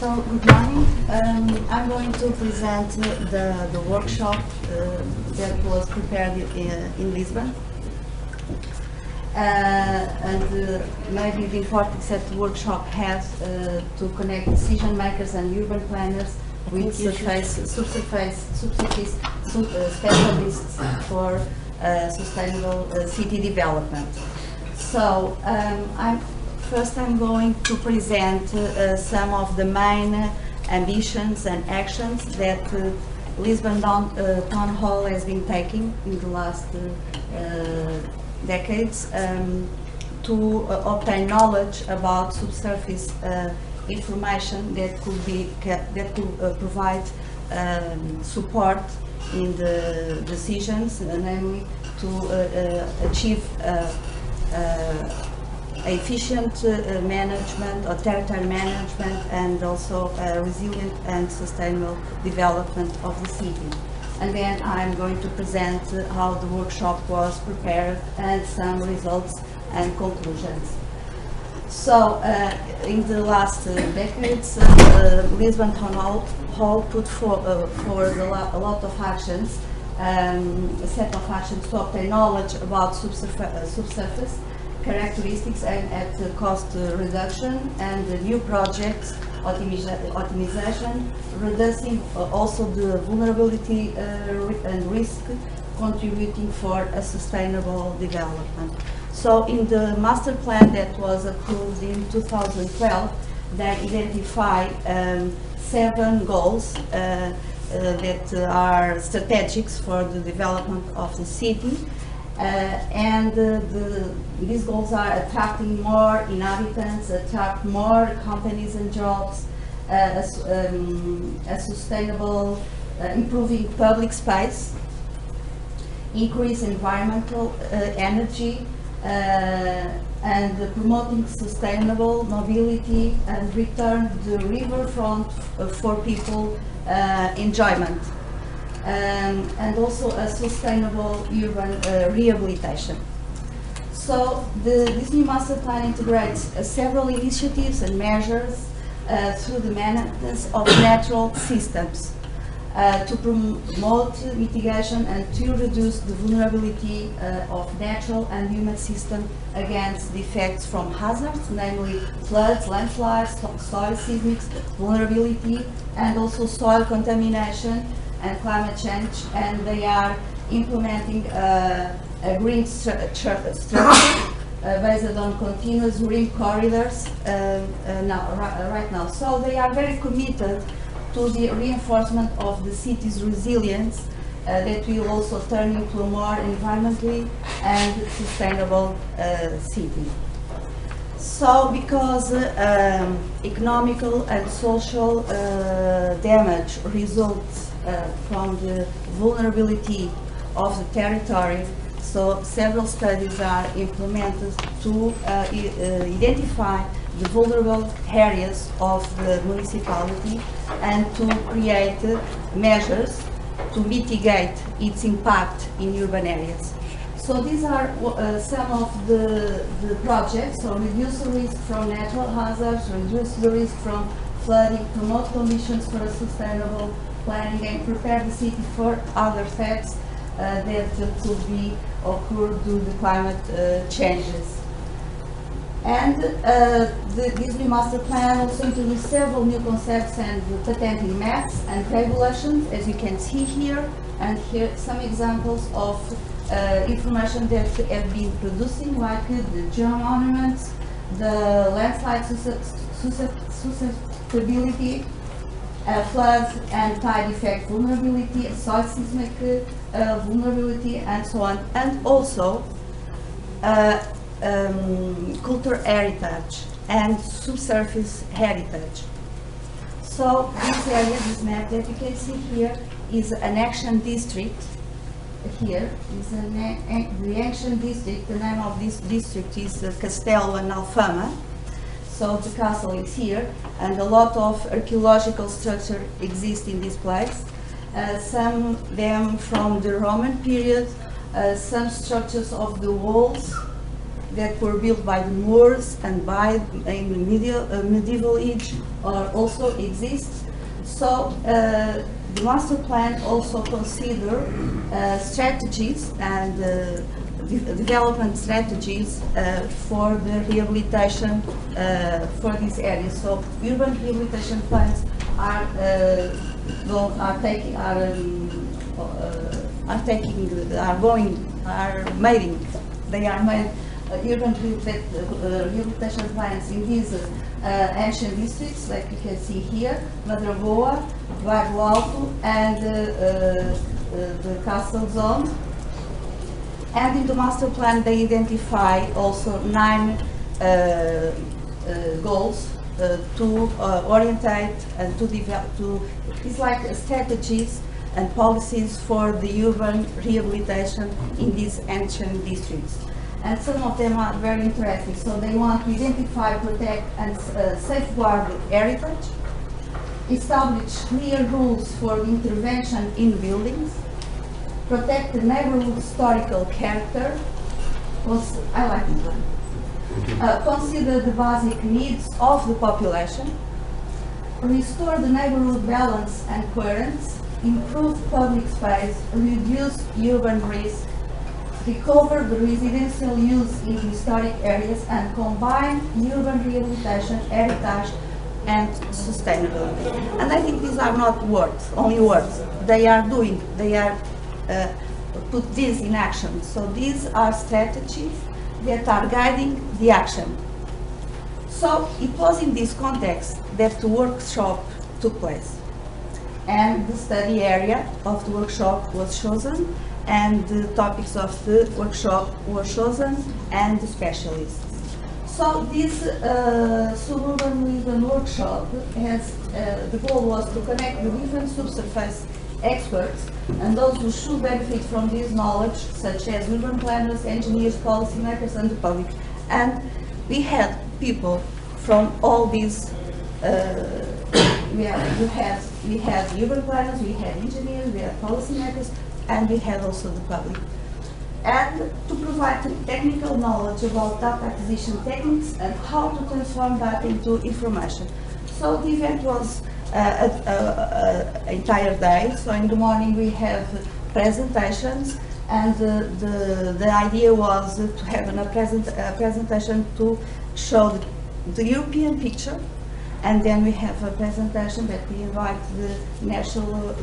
So, good morning. I'm going to present the workshop that was prepared in Lisbon. Maybe the importance that the workshop has to connect decision makers and urban planners with subsurface specialists for sustainable city development. So, I'm going to present some of the main ambitions and actions that Lisbon Town Hall has been taking in the last decades to obtain knowledge about subsurface information that could provide support in the decisions, namely to achieve efficient management or territorial management, and also resilient and sustainable development of the city. And then I'm going to present how the workshop was prepared and some results and conclusions. So, in the last decades, Lisbon Town Hall put forward a lot of actions, a set of actions to obtain knowledge about subsurface characteristics aimed at cost reduction and new projects optimization, reducing also the vulnerability and risk, contributing for a sustainable development. So in the master plan that was approved in 2012, they identify 7 goals that are strategics for the development of the city. These goals are attracting more inhabitants, attract more companies and jobs, a sustainable, improving public space, increase environmental energy, and promoting sustainable mobility and return the riverfront for people enjoyment. And also a sustainable urban rehabilitation. So this new master plan integrates several initiatives and measures through the maintenance of natural systems to promote mitigation and to reduce the vulnerability of natural and human systems against the effects from hazards, namely floods, landslides, soil seismic vulnerability, and also soil contamination and climate change. And they are implementing a green strategy based on continuous green corridors right now. So they are very committed to the reinforcement of the city's resilience that will also turn into a more environmentally and sustainable city. So, because economical and social damage results from the vulnerability of the territory, so several studies are implemented to identify the vulnerable areas of the municipality and to create measures to mitigate its impact in urban areas. So these are some of the projects. So reduce the risk from natural hazards, reduce the risk from flooding, promote conditions for a sustainable planning, and prepare the city for other threats that could be occurred due to climate changes. And this new master plan also introduced several new concepts and patenting maps and regulations, as you can see here. And here some examples of information that have been producing, like the geomonuments, the landslide susceptibility, floods and tide effect vulnerability, soil seismic vulnerability, and so on, and also cultural heritage and subsurface heritage. So this area, this map that you can see here, is an action district. Here is the action district. The name of this district is Castelo and Alfama. So the castle is here, and a lot of archaeological structure exist in this place. Some of them from the Roman period, some structures of the walls that were built by the Moors and by in the medieval age also exists. So the master plan also consider strategies and development strategies for the rehabilitation for this area. So urban rehabilitation plans are made urban rehabilitation plans in these ancient districts, like you can see here, Madragoa, Bairro Alto, and the Castle Zone. And in the master plan, they identify also 9 goals to orientate and to develop. It's like strategies and policies for the urban rehabilitation in these ancient districts. And some of them are very interesting. So they want to identify, protect, and safeguard heritage, establish clear rules for the intervention in buildings, protect the neighborhood historical character. I like this one. Consider the basic needs of the population, restore the neighborhood balance and coherence, improve public space, reduce urban risk, recover the residential use in historic areas, and combine urban rehabilitation, heritage, and sustainability. And I think these are not words, only words. They are doing, they are put this in action. So these are strategies that are guiding the action. So it was in this context that the workshop took place. And the study area of the workshop was chosen, and the topics of the workshop were chosen, and the specialists. So this suburban Lisbon workshop has, the goal was to connect the different subsurface experts and those who should benefit from this knowledge, such as urban planners, engineers, policymakers, and the public. And we had people from all these, we had urban planners, we had engineers, we had policymakers, and we had also the public. And to provide technical knowledge about data acquisition techniques and how to transform that into information. So the event was an entire day. So in the morning we have presentations, and the idea was to have a presentation to show the European picture, and then we have a presentation that we invite the National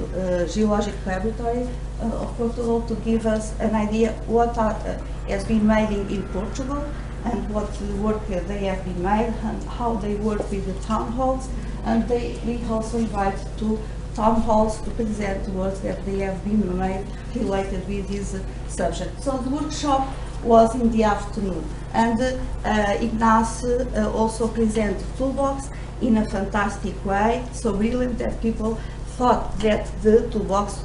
Geologic Laboratory of Portugal to give us an idea what has been made in Portugal, and what work they have been made, and how they work with the town halls. And we also invite to town halls to present work that they have been made related with this subject. So the workshop was in the afternoon, and Ignace also presented toolbox in a fantastic way, so brilliant that people thought that the toolbox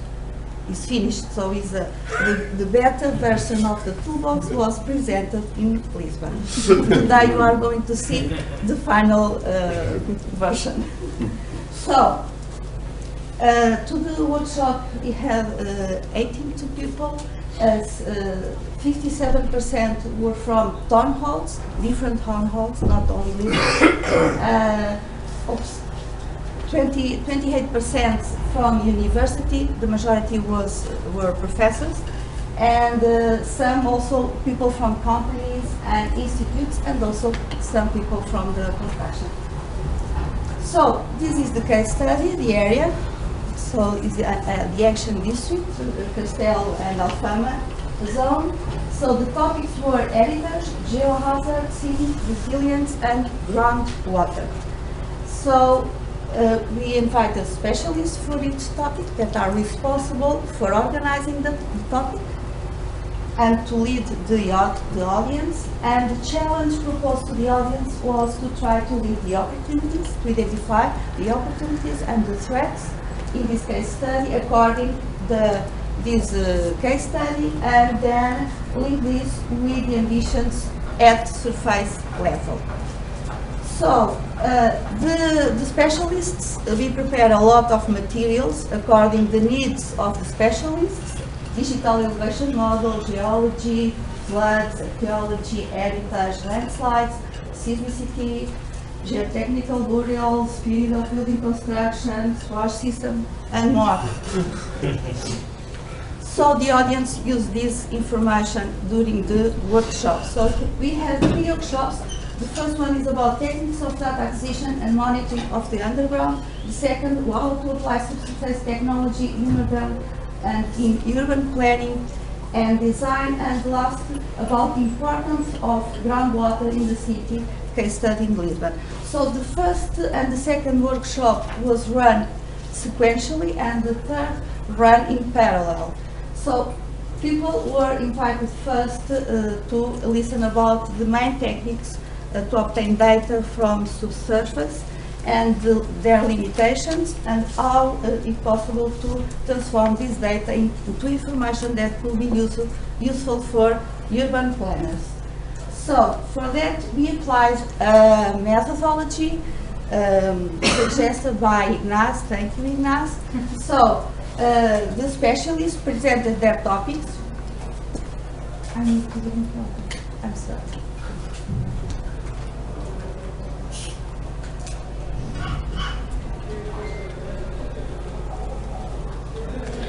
is finished. So the beta version of the toolbox was presented in Lisbon. Today you are going to see the final version. So, to the workshop we have 82 people, as 57% were from town halls, different town halls, not only Lisbon. 28% from university, the majority were professors, and some also people from companies and institutes, and also some people from the construction. So this is the case study, the area. So it's the action district, Castelo and Alfama zone. So the topics were heritage, geohazard, city resilience, and groundwater. So we invited specialists for each topic that are responsible for organizing the topic and to lead the audience. And the challenge proposed to the audience was to try to lead the opportunities, to identify the opportunities and the threats in this case study according this case study, and then link this with the ambitions at surface level. So, the specialists, we prepare a lot of materials according the needs of the specialists: digital elevation model, geology, floods, archaeology, heritage, landslides, seismicity, geotechnical burials, period of building construction, storage system, and more. So the audience used this information during the workshop. So we have 3 workshops. The first one is about techniques of data acquisition and monitoring of the underground. The second, how to apply subsurface technology in urban and in urban planning and design. And last, about the importance of groundwater in the city, case study in Lisbon. So the first and the second workshop was run sequentially, and the third run in parallel. So people were invited first to listen about the main techniques to obtain data from subsurface and their limitations, and how it's possible to transform this data into information that will be useful for urban planners. So for that we applied a methodology suggested by Ignaz. Thank you, Ignaz. So the specialists presented their topics. I'm sorry.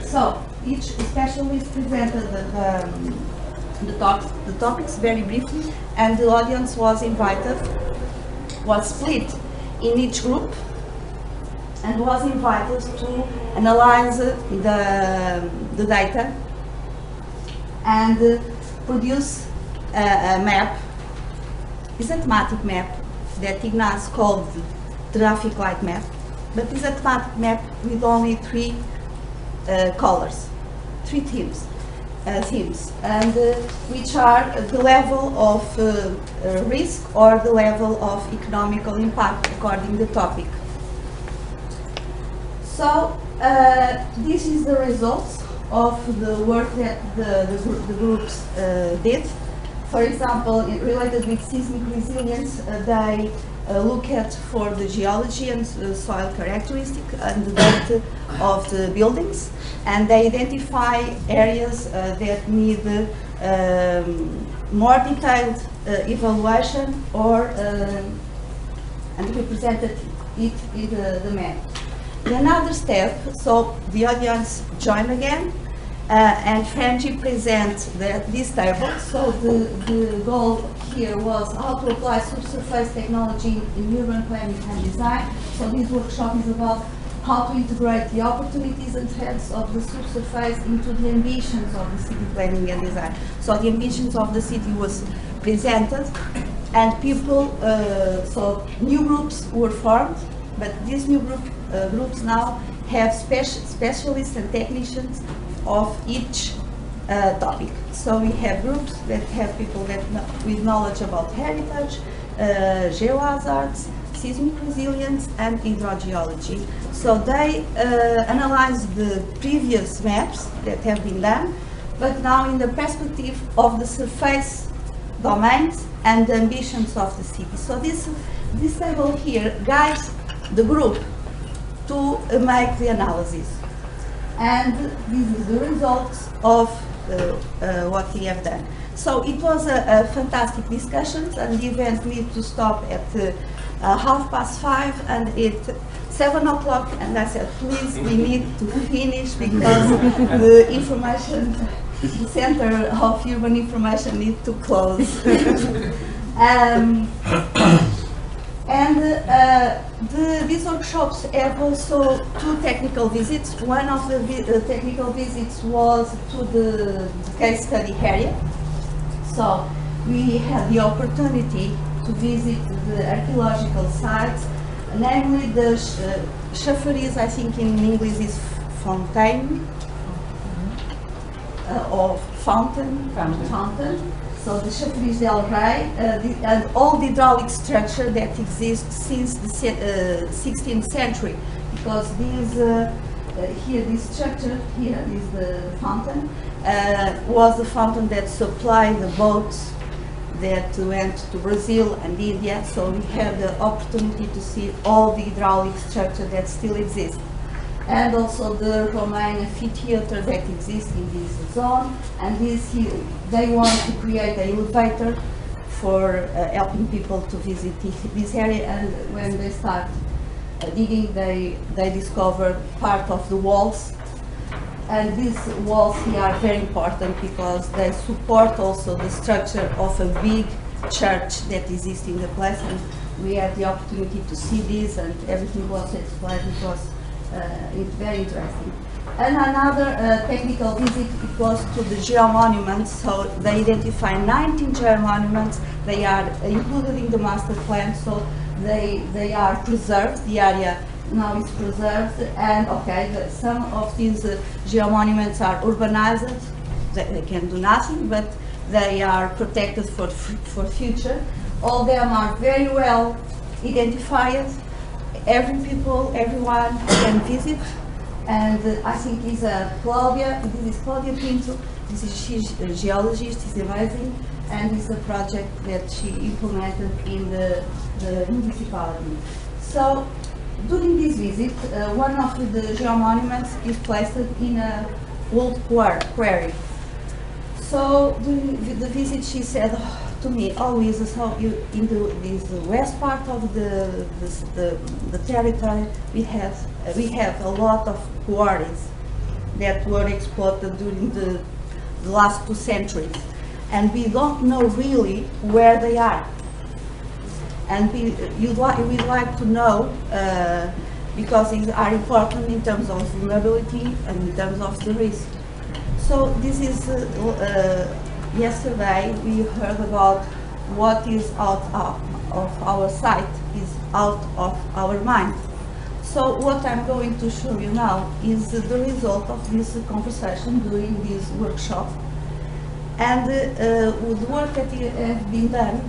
So each specialist presented the topics very briefly, and the audience was split in each group, and was invited to analyze the data and produce a map. It's a thematic map that Ignaz called the traffic light map, but it's a thematic map with only 3 colors, 3 themes, and which are the level of risk or the level of economical impact according to the topic. So this is the results of the work that the groups did. For example, related with seismic resilience, they look at for the geology and soil characteristic and the depth of the buildings, and they identify areas that need more detailed evaluation, or and we presented it in the map. In another step, so the audience joined again, and Franji presents this table. So the goal here was how to apply subsurface technology in urban planning and design. So this workshop is about how to integrate the opportunities and threats of the subsurface into the ambitions of the city planning and design. So the ambitions of the city was presented, and people, so new groups were formed, but these new groups now have specialists and technicians of each topic. So we have groups that have people that with knowledge about heritage, geohazards, seismic resilience, and hydrogeology. So they analyze the previous maps that have been done, but now in the perspective of the surface domains and the ambitions of the city. So this table here guides the group to make the analysis. And this is the results of what we have done. So it was a fantastic discussion, and the event needed to stop at 5:30, and it's 7 o'clock, and I said, please, we need to finish because the information, the Center of Urban Information needs to close. These workshops have also 2 technical visits. One of the technical visits was to the case study area. So we had the opportunity to visit the archaeological sites, namely the chafariz, I think in English is fontaine, or fountain. So the chafariz del Rei, and all the hydraulic structure that exists since the 16th century, because this structure here is the fountain, was the fountain that supplied the boats that went to Brazil and India. So we had the opportunity to see all the hydraulic structure that still exists. and also the Roman amphitheater that exists in this zone. And they want to create an elevator for helping people to visit this area. And when they start digging, they discover part of the walls. And these walls here are very important because they support also the structure of a big church that exists in the place. And we had the opportunity to see this, and everything was explained. It was very interesting. And another technical visit, it was to the geomonuments. So they identify 19 geomonuments. They are included in the master plan, so they are preserved. The area now is preserved, and some of these geomonuments are urbanized. They can do nothing, but they are protected for future. All of them are very well identified. Everyone can visit, and I think this is Claudia Pinto. She's a geologist, she's amazing, and it's a project that she implemented in the municipality. So during this visit, one of the geomonuments is placed in a old quarry. So during the visit, she said to me, Luisa, so in this west part of the territory, we have a lot of quarries that were exploited during the last 2 centuries, and we don't know really where they are. And we'd like to know, because these are important in terms of vulnerability and in terms of the risk. So this is, yesterday we heard about what is out of our sight is out of our mind. So what I'm going to show you now is the result of this conversation during this workshop. And the work that has been done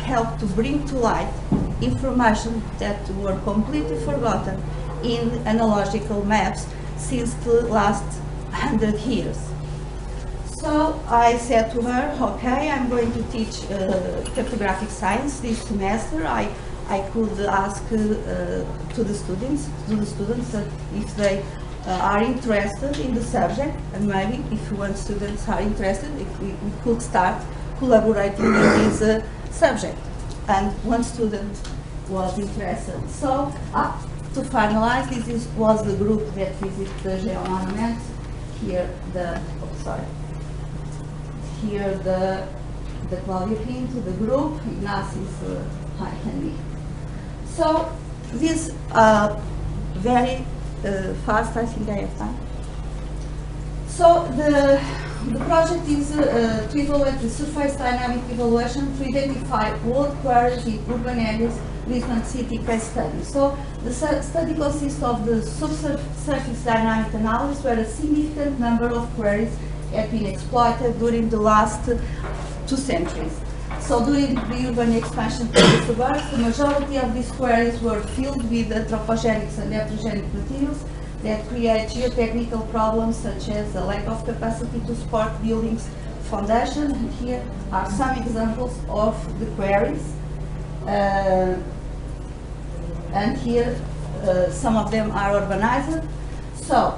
helped to bring to light information that were completely forgotten in analogical maps since the last 100 years. So I said to her, okay, I'm going to teach cartographic science this semester. I could ask to the students that if they are interested in the subject, and maybe if one students are interested, if we could start collaborating in this subject. And one student was interested. So to finalize, this was the group that visited the geomonuments. Here the Claudia Pinto, the group, Ignacio and me. So this very fast, I think I have time. So the project is to evaluate the surface dynamic evaluation to identify old quarries in urban areas Lisbon City case study. So the study consists of the subsurface dynamic analysis, where a significant number of quarries have been exploited during the last 2 centuries. So during the urban expansion of the suburbs, the majority of these quarries were filled with anthropogenic and heterogenic materials that create geotechnical problems, such as a lack of capacity to support buildings' foundation. And here are some examples of the quarries. And here some of them are urbanized. So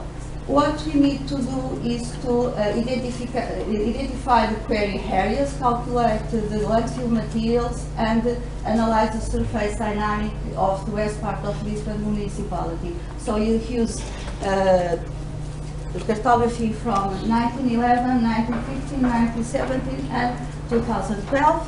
what we need to do is to identify the quarry areas, calculate the landfill materials, and analyze the surface dynamic of the west part of Lisbon municipality. So you use cartography from 1911, 1915, 1917, and 2012.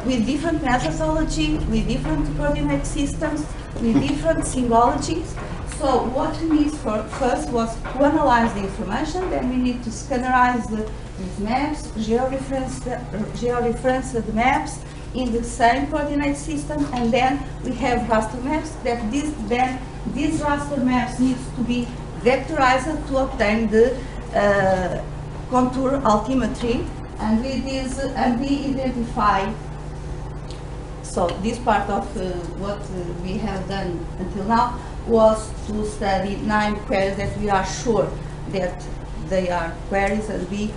With different methodology, with different coordinate systems, with different symbologies. So what we need first was to analyze the information, then we need to scannerize these maps, georeferenced maps in the same coordinate system, and then we have raster maps that these raster maps need to be vectorized to obtain the contour altimetry, and with this, and we identify. So this part of what we have done until now was to study 9 queries that we are sure that they are queries, and we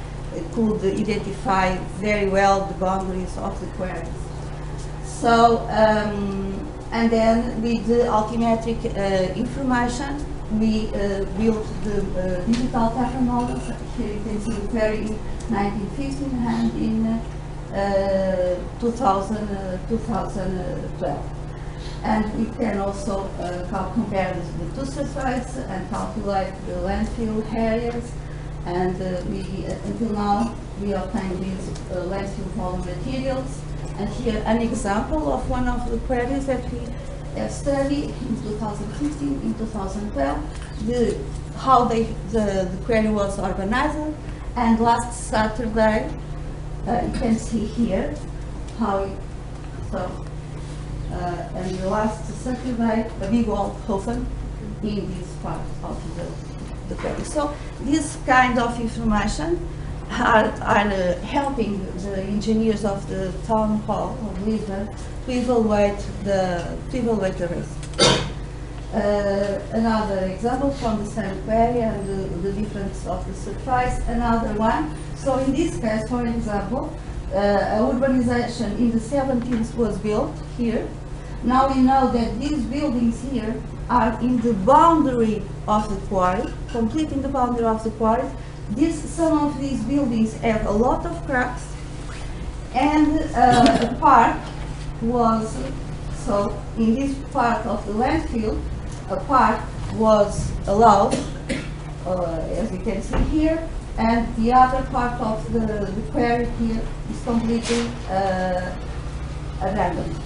could identify very well the boundaries of the queries. So, and then with the altimetric information, we built the digital data models. Here you can see the query in 1915 and in 2012. And we can also compare the two surfaces and calculate the landfill areas. And until now, we obtain these landfill volume materials. And here an example of one of the queries that we have studied in 2015, in 2012, how the query was organized. And last Saturday, you can see here how and the last Saturday, a big old oven in this part of the query. So this kind of information are helping the engineers of the town hall of Lisbon to evaluate the risk. Another example from the same query and the difference of the surface. Another one. So in this case, for example, urbanization in the 70s was built here. Now we know that these buildings here are in the boundary of the quarry, completing the boundary of the quarry. Some of these buildings have a lot of cracks, and a park was, so in this part of the landfill, a park was allowed, as you can see here, and the other part of the quarry here is completely abandoned.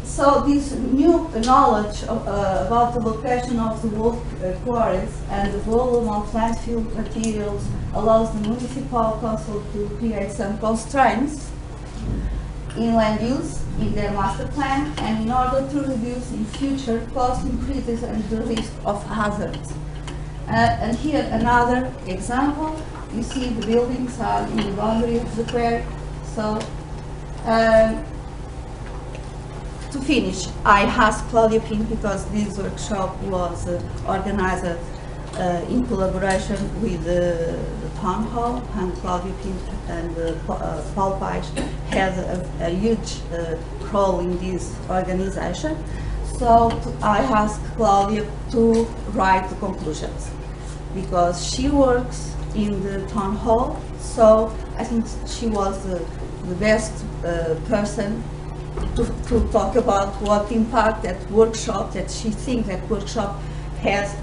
So this new knowledge about the location of the old quarries and the volume of landfill materials allows the municipal council to create some constraints in land use in their master plan, and in order to reduce in future cost increases and the risk of hazards. And here another example. You see the buildings are in the boundary of the quarry. So to finish, I asked Claudia Pinto, because this workshop was organized in collaboration with the town hall, and Claudia Pinto and Paul Paes had a huge role in this organization. So I asked Claudia to write the conclusions, because she works in the town hall, so I think she was the best person to talk about what impact that workshop, that she thinks that workshop has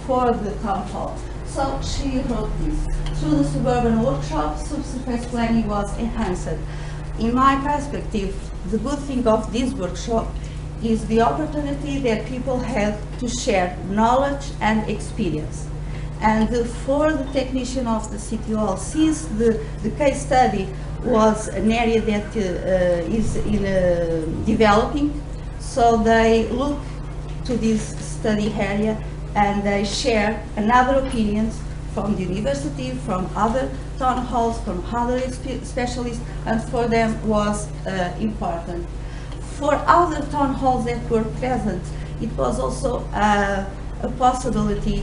for the town hall. So she wrote this. Through the suburban workshop, subsurface planning was enhanced. In my perspective, the good thing of this workshop is the opportunity that people have to share knowledge and experience. And for the technician of the City Hall, since the case study was an area that is in developing, so they look to this study area and they share another opinions from the university, from other town halls, from other specialists, and for them was important. For other town halls that were present, it was also a possibility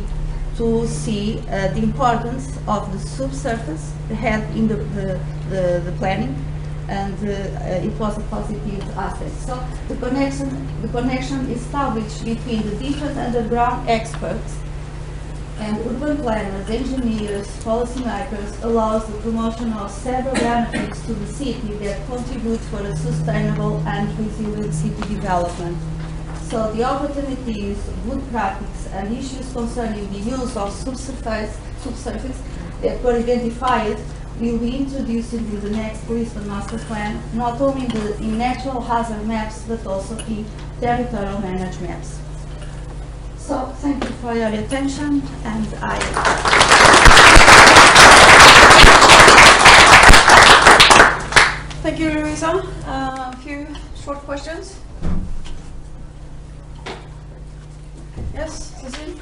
to see the importance of the subsurface had in the planning, and it was a positive aspect. So the connection established between the different underground experts and urban planners, engineers, policymakers allows the promotion of several benefits to the city that contribute for a sustainable and resilient city development. So the opportunities, good practice, and issues concerning the use of subsurface that were identified will be introduced into the next Lisbon Master Plan, not only in natural hazard maps, but also in territorial managed maps. So thank you for your attention, and Thank you, Luisa. A few short questions. Yes, Cecile?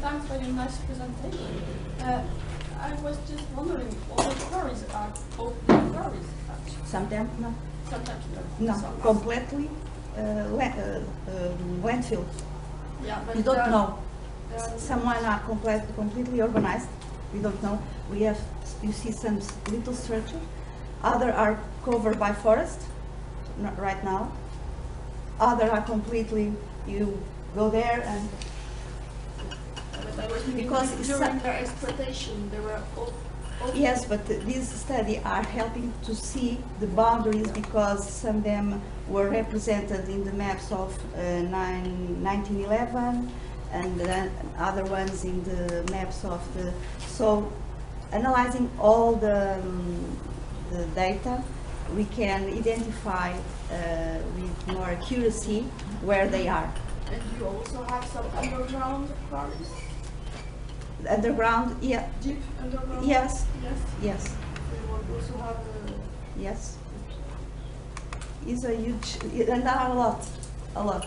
Thanks for your nice presentation. I was just wondering, all the quarries are open quarries, actually. sometimes no. Sometimes No, Some are- completely landfill. Yeah, but You don't there are- know. there are- Someone are completely urbanized. We don't know. We have, you see some little structure. Other are covered by forest right now. Other are completely, you go there and But I was thinking Because it's during a- their exploitation, they were all. yes, but these studies are helping to see the boundaries because some of them were represented in the maps of 1911 and then other ones in the maps of the. So, analyzing all the data, we can identify with more accuracy where they are. And you also have some underground quarries? Underground, yeah, Deep underground? yes, Yes. yes, So you will also have yes. It's a huge, and there are a lot, a lot.